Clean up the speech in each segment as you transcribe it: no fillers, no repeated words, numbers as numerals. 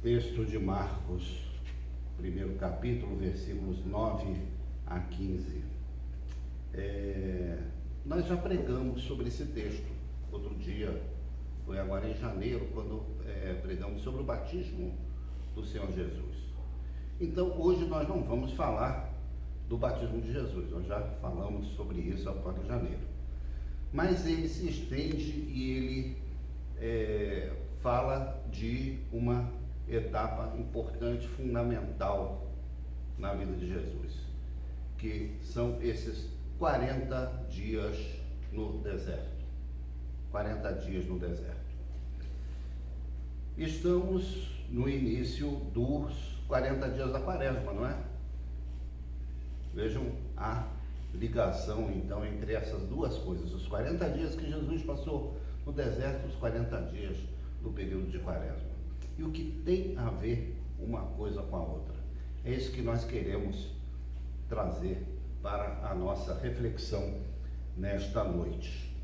texto de Marcos, primeiro capítulo, versículos 9 a 15. Nós já pregamos sobre esse texto outro dia, foi agora em janeiro, quando pregamos sobre o batismo do Senhor Jesus. Então, hoje nós não vamos falar do batismo de Jesus, nós já falamos sobre isso agora em janeiro. Mas ele se estende e ele fala de uma etapa importante, fundamental na vida de Jesus, que são esses 40 dias no deserto. 40 dias no deserto. Estamos no início dos 40 dias da quaresma, não é? Vejam a ligação, então, entre essas duas coisas. Os 40 dias que Jesus passou no deserto, os 40 dias do período de quaresma. E o que tem a ver uma coisa com a outra? É isso que nós queremos trazer para a nossa reflexão nesta noite.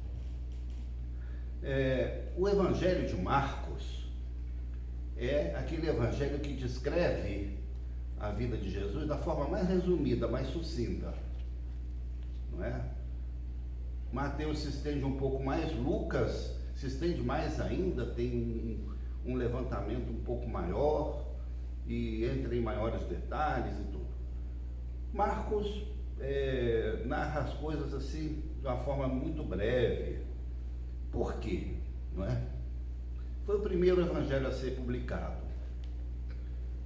O Evangelho de Marcos é aquele evangelho que descreve a vida de Jesus da forma mais resumida, mais sucinta, não é? Mateus se estende um pouco mais, Lucas se estende mais ainda, tem um levantamento um pouco maior e entra em maiores detalhes e tudo. Marcos narra as coisas assim de uma forma muito breve. Por quê? Não é? Foi o primeiro evangelho a ser publicado.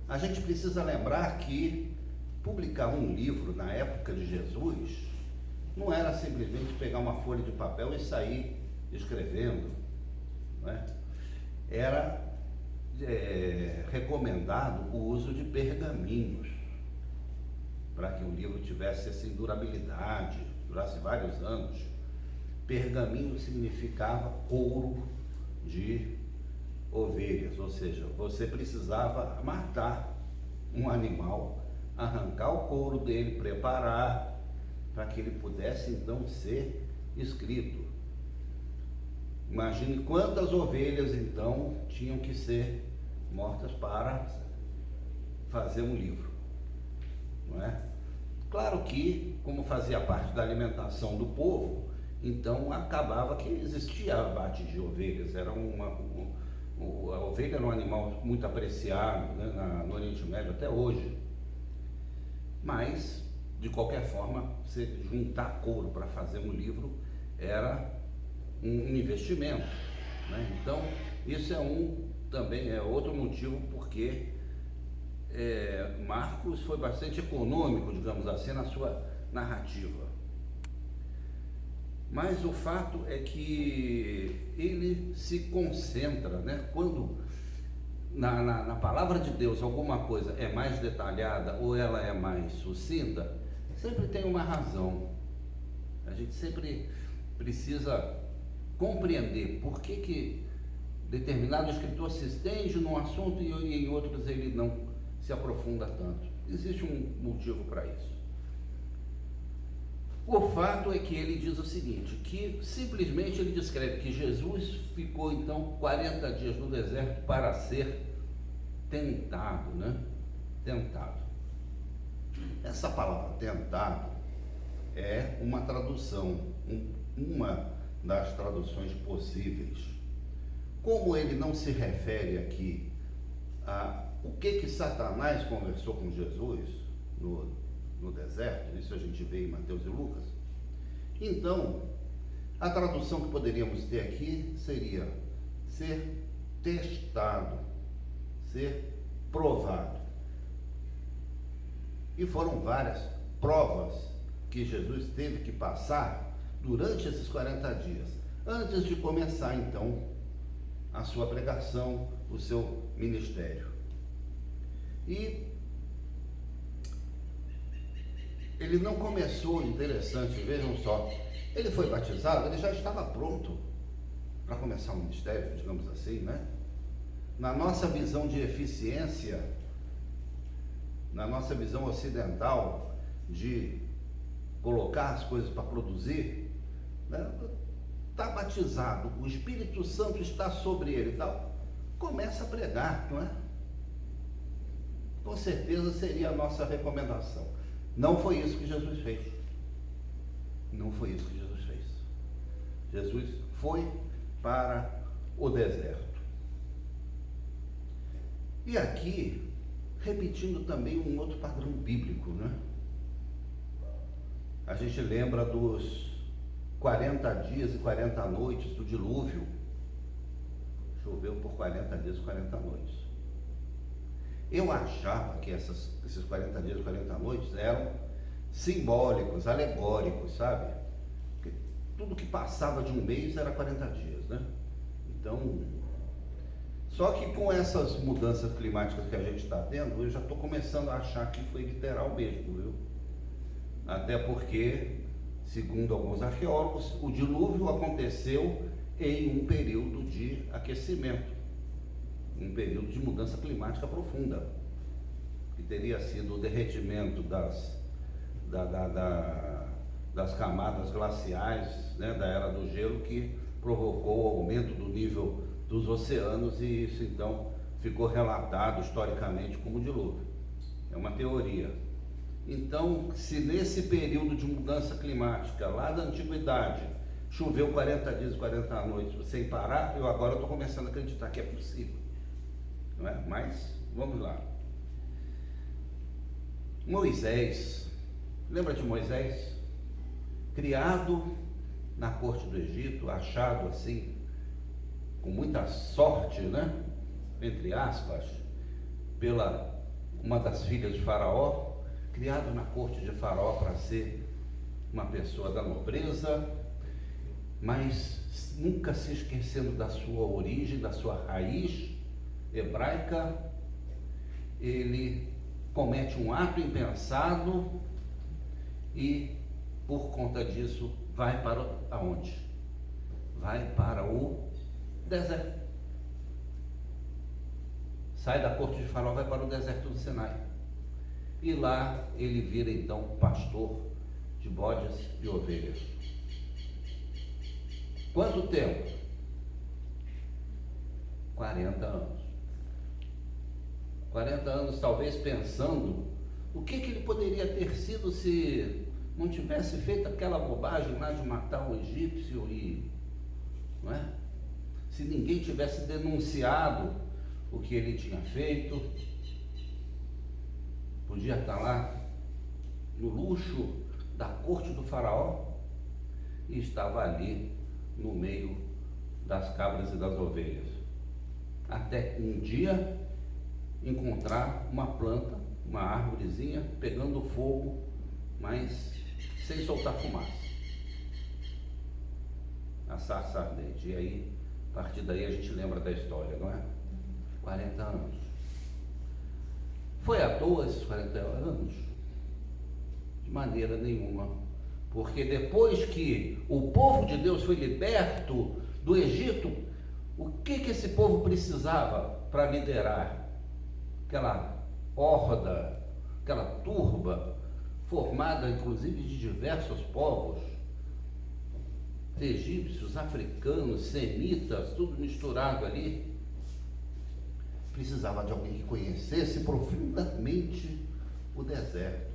A gente precisa lembrar que publicar um livro na época de Jesus não era simplesmente pegar uma folha de papel e sair escrevendo, não é? Era recomendado o uso de pergaminhos para que o livro tivesse assim, durabilidade, durasse vários anos. Pergaminho significava couro de ovelhas, ou seja, você precisava matar um animal, arrancar o couro dele, preparar para que ele pudesse então ser escrito. Imagine quantas ovelhas então tinham que ser mortas para fazer um livro, não é? Claro que, como fazia parte da alimentação do povo, então acabava que existia abate de ovelhas. Era a ovelha era um animal muito apreciado, né, no Oriente Médio até hoje. Mas, de qualquer forma, você juntar couro para fazer um livro era um investimento, né? Então, isso também é outro motivo porque Marcos foi bastante econômico, digamos assim, na sua narrativa. Mas o fato é que ele se concentra, né? Quando na palavra de Deus alguma coisa é mais detalhada ou ela é mais sucinta, sempre tem uma razão. A gente sempre precisa compreender por que determinado escritor se estende num assunto e em outros ele não se aprofunda tanto. Existe um motivo para isso. O fato é que ele diz o seguinte, que simplesmente ele descreve que Jesus ficou então 40 dias no deserto para ser tentado, né? Tentado. Essa palavra tentado é uma tradução, uma das traduções possíveis. Como ele não se refere aqui a o que Satanás conversou com Jesus no deserto, isso a gente vê em Mateus e Lucas, então a tradução que poderíamos ter aqui seria ser testado, ser provado. E foram várias provas que Jesus teve que passar durante esses 40 dias, antes de começar então a sua pregação, o seu ministério. E ele não começou, interessante, vejam só, ele foi batizado, ele já estava pronto para começar o ministério, digamos assim, né? Na nossa visão de eficiência, na nossa visão ocidental de colocar as coisas para produzir, né? Está batizado, o Espírito Santo está sobre ele e tal, começa a pregar, não é? com certeza seria a nossa recomendação. Não foi isso que Jesus fez. Não foi isso que Jesus fez. Jesus foi para o deserto. E aqui, repetindo também um outro padrão bíblico, né? A gente lembra dos 40 dias e 40 noites do dilúvio. Choveu por 40 dias e 40 noites. Eu achava que esses 40 dias e 40 noites eram simbólicos, alegóricos, sabe? Porque tudo que passava de um mês era 40 dias, né? Então, só que com essas mudanças climáticas que a gente está tendo, eu já estou começando a achar que foi literal mesmo, viu? Até porque, segundo alguns arqueólogos, o dilúvio aconteceu em um período de aquecimento, um período de mudança climática profunda, que teria sido o derretimento das camadas glaciais, né, da era do gelo, que provocou o aumento do nível dos oceanos, e isso então ficou relatado historicamente como dilúvio. É uma teoria. Então, se nesse período de mudança climática, lá da antiguidade, choveu 40 dias e 40 noites sem parar, eu agora estou começando a acreditar que é possível. Não é? Mas, vamos lá. Moisés, lembra de Moisés? Criado na corte do Egito, achado assim, com muita sorte, né? Entre aspas, pela uma das filhas de Faraó, criado na corte de Faraó para ser uma pessoa da nobreza, mas nunca se esquecendo da sua origem, da sua raiz hebraica. Ele comete um ato impensado e, por conta disso, vai para aonde? Vai para o deserto. Sai da corte de Faraó, vai para o deserto do Sinai. E lá ele vira então pastor de bodes e ovelhas. Quanto tempo? 40 anos. 40 anos talvez pensando o que ele poderia ter sido se não tivesse feito aquela bobagem lá de matar o egípcio, e não é? Se ninguém tivesse denunciado o que ele tinha feito, podia estar lá no luxo da corte do Faraó e estava ali no meio das cabras e das ovelhas, até um dia encontrar uma planta, uma árvorezinha pegando fogo, mas sem soltar fumaça, a sarça ardente. E aí, a partir daí a gente lembra da história, não é? 40 anos. Foi à toa esses 40 anos? De maneira nenhuma. Porque depois que o povo de Deus foi liberto do Egito, o que esse povo precisava para liderar aquela horda, aquela turba, formada inclusive de diversos povos, egípcios, africanos, semitas, tudo misturado ali? Precisava de alguém que conhecesse profundamente o deserto,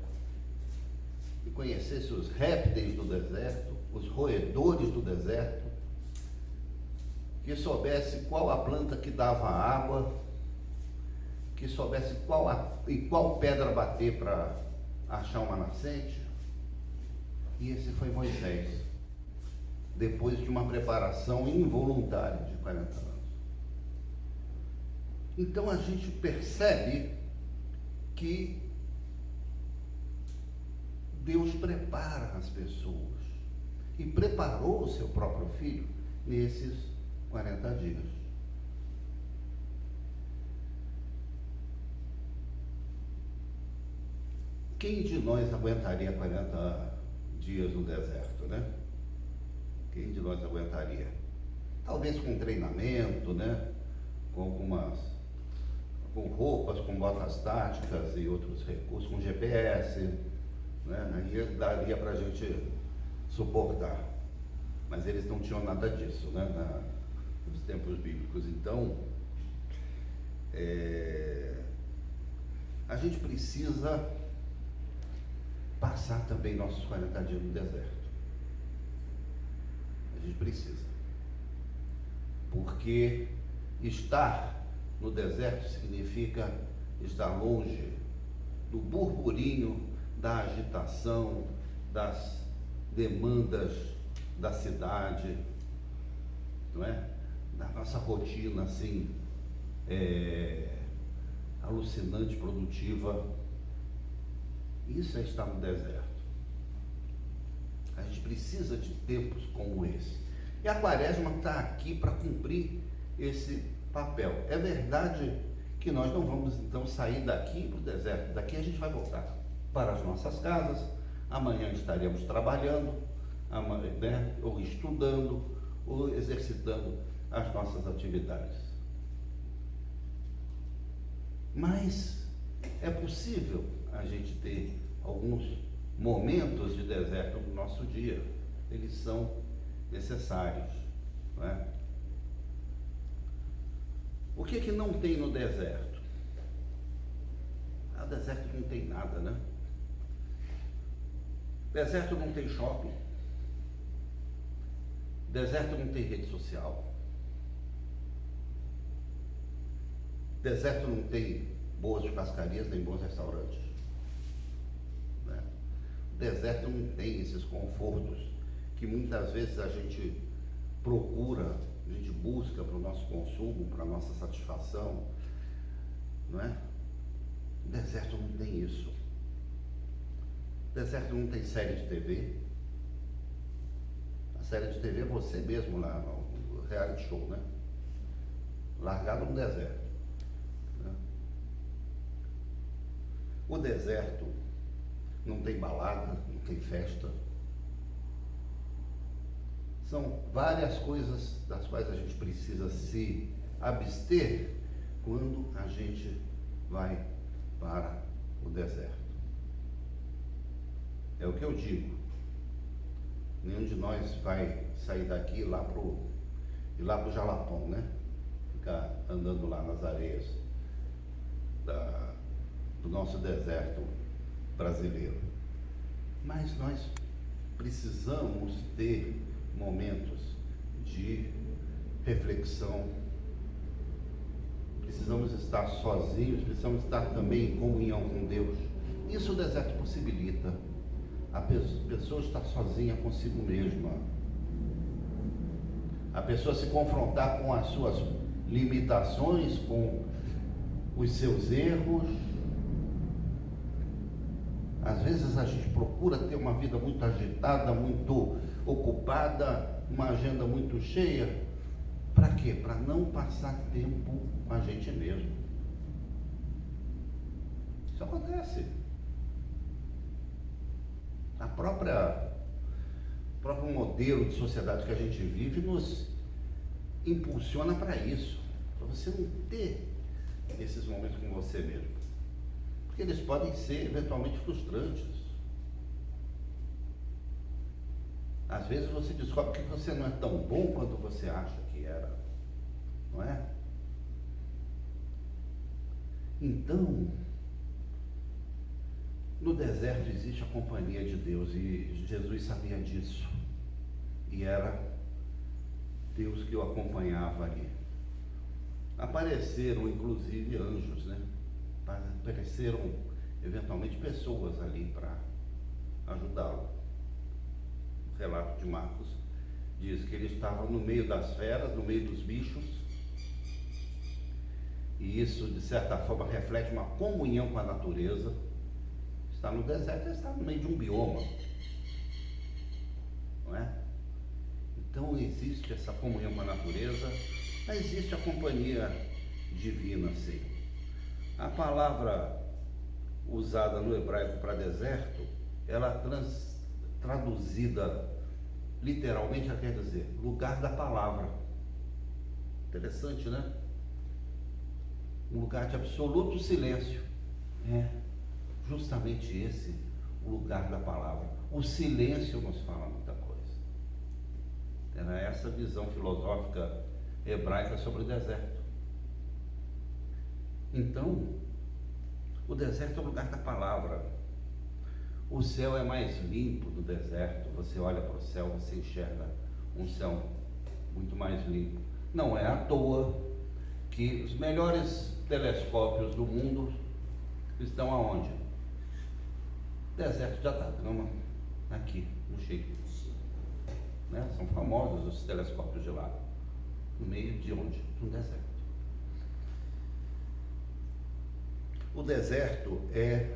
e conhecesse os répteis do deserto, os roedores do deserto, que soubesse qual a planta que dava água, que soubesse em qual pedra bater para achar uma nascente. E esse foi Moisés, depois de uma preparação involuntária de 40 anos. Então a gente percebe que Deus prepara as pessoas, e preparou o seu próprio filho nesses 40 dias. Quem de nós aguentaria 40 dias no deserto, né? Quem de nós aguentaria? Talvez com treinamento, né? Com roupas, com botas táticas e outros recursos, com GPS, né? Aí daria para a gente suportar. Mas eles não tinham nada disso, né? Nos tempos bíblicos. Então, a gente precisa passar também nossos 40 dias no deserto. A gente precisa. Porque estar no deserto significa estar longe do burburinho, da agitação, das demandas da cidade, não é? Da nossa rotina assim, alucinante, produtiva. Isso é estar no deserto. A gente precisa de tempos como esse. E a Quaresma está aqui para cumprir esse papel. É verdade que nós não vamos então sair daqui para o deserto. Daqui a gente vai voltar para as nossas casas. Amanhã estaremos trabalhando, né, ou estudando, ou exercitando as nossas atividades. Mas é possível a gente ter alguns momentos de deserto no nosso dia. Eles são necessários, não é? O que não tem no deserto? Ah, deserto não tem nada, né? Deserto não tem shopping. Deserto não tem rede social. Deserto não tem boas churrascarias nem bons restaurantes. Né? Deserto não tem esses confortos que muitas vezes a gente procura, a gente busca para o nosso consumo, para a nossa satisfação, não é? O deserto não tem isso. O deserto não tem série de TV. A série de TV é você mesmo lá no reality show, né? Largado no deserto. Né? O deserto não tem balada, não tem festa. São várias coisas das quais a gente precisa se abster quando a gente vai para o deserto. É o que eu digo. Nenhum de nós vai sair daqui e ir lá pro Jalapão, né? Ficar andando lá nas areias do nosso deserto brasileiro. Mas nós precisamos ter momentos de reflexão, precisamos estar sozinhos, precisamos estar também em comunhão com Deus. Isso o deserto possibilita. A pessoa está sozinha consigo mesma. A pessoa se confrontar com as suas limitações, com os seus erros. Às vezes a gente procura ter uma vida muito agitada, muito ocupada, uma agenda muito cheia. Para quê? Para não passar tempo com a gente mesmo. Isso acontece. O próprio modelo de sociedade que a gente vive nos impulsiona para isso. Para você não ter esses momentos com você mesmo. Porque eles podem ser eventualmente frustrantes. Às vezes você descobre que você não é tão bom quanto você acha que era, não é? Então, no deserto existe a companhia de Deus e Jesus sabia disso. E era Deus que o acompanhava ali. Apareceram inclusive anjos, né? Apareceram eventualmente pessoas ali para ajudá-lo. O relato de Marcos diz que ele estava no meio das feras, no meio dos bichos, e isso de certa forma reflete uma comunhão com a natureza. Está no deserto, está no meio de um bioma, não é? Então existe essa comunhão com a natureza, mas existe a companhia divina, sim. A palavra usada no hebraico para deserto, ela traduzida literalmente, ela quer dizer lugar da palavra. Interessante, né? Um lugar de absoluto silêncio. É justamente esse o lugar da palavra. O silêncio nos fala muita coisa. Era essa visão filosófica hebraica sobre o deserto. Então, O deserto é o lugar da palavra. O céu é mais limpo no deserto. Você olha para o céu, você enxerga um céu muito mais limpo. Não é à toa que os melhores telescópios do mundo estão aonde? Deserto de Atacama, aqui no Chile. Né? São famosos os telescópios de lá. No meio de onde? No deserto. O deserto é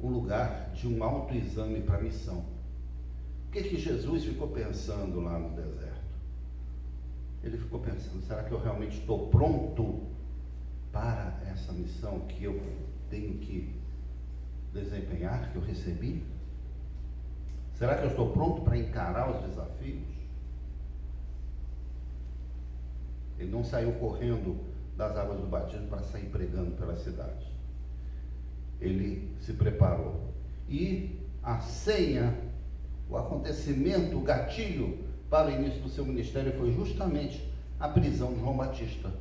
um lugar de um autoexame para a missão. O que Jesus ficou pensando lá no deserto? Ele ficou pensando, será que eu realmente estou pronto para essa missão que eu tenho que desempenhar, que eu recebi? Será que eu estou pronto para encarar os desafios? Ele não saiu correndo das águas do batismo para sair pregando pela cidade. Ele se preparou. E a senha, o acontecimento, o gatilho para o início do seu ministério foi justamente a prisão de João Batista.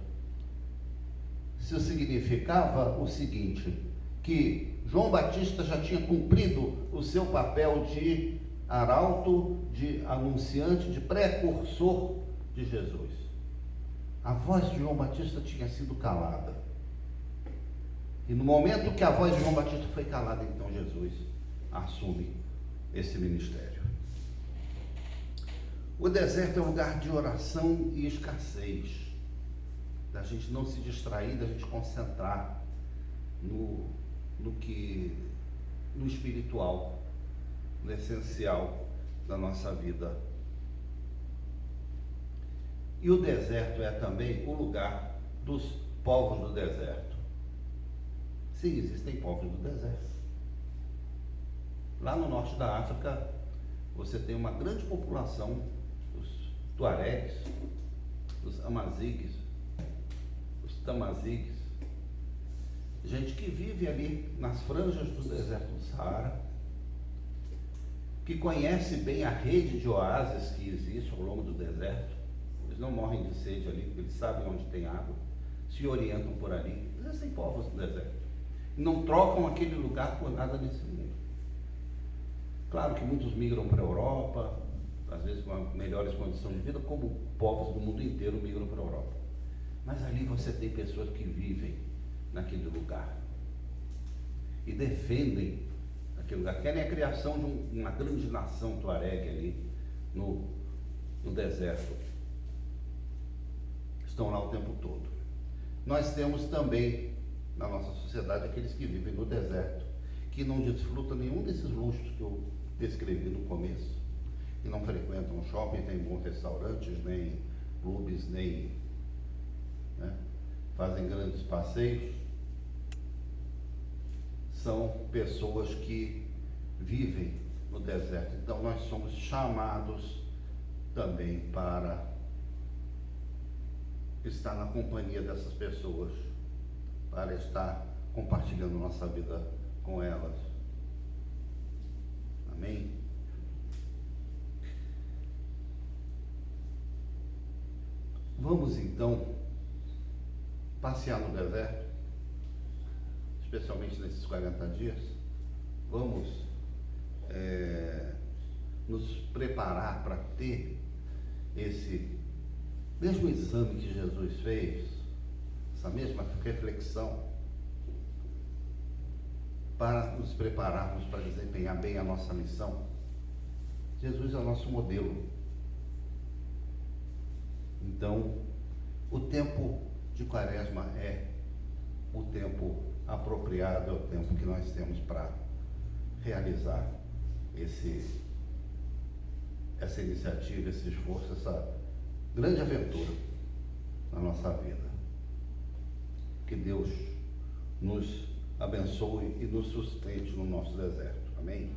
Isso significava o seguinte, que João Batista já tinha cumprido o seu papel de arauto, de anunciante, de precursor de Jesus. A voz de João Batista tinha sido calada. E no momento que a voz de João Batista foi calada, então Jesus assume esse ministério. O deserto é um lugar de oração e escassez, da gente não se distrair, da gente concentrar no espiritual, no essencial da nossa vida. E o deserto é também o lugar dos povos do deserto. Sim, existem povos do deserto. Lá no norte da África, você tem uma grande população, os tuaregues, os amazigues, os tamazigues, gente que vive ali nas franjas do deserto do Saara, que conhece bem a rede de oásis que existe ao longo do deserto. Eles não morrem de sede ali, porque eles sabem onde tem água, se orientam por ali. Existem povos do deserto. Não trocam aquele lugar por nada nesse mundo. Claro que muitos migram para a Europa, às vezes com melhores condições de vida, como povos do mundo inteiro migram para a Europa. Mas ali você tem pessoas que vivem naquele lugar e defendem aquele lugar, querem a criação de uma grande nação tuaregue ali no deserto. Estão lá o tempo todo. Nós temos também na nossa sociedade aqueles que vivem no deserto, que não desfrutam nenhum desses luxos que eu descrevi no começo, que não frequentam shopping, nem bons restaurantes, nem clubes, nem fazem grandes passeios. São pessoas que vivem no deserto. Então nós somos chamados também para estar na companhia dessas pessoas, para estar compartilhando nossa vida com elas. Amém? Vamos então passear no deserto, especialmente nesses 40 dias. Vamos nos preparar para ter esse mesmo exame que Jesus fez, essa mesma reflexão, para nos prepararmos para desempenhar bem a nossa missão. Jesus é o nosso modelo. Então, o tempo de Quaresma é o tempo apropriado, é o tempo que nós temos para realizar essa iniciativa, esse esforço, essa grande aventura na nossa vida. Que Deus nos abençoe e nos sustente no nosso deserto. Amém?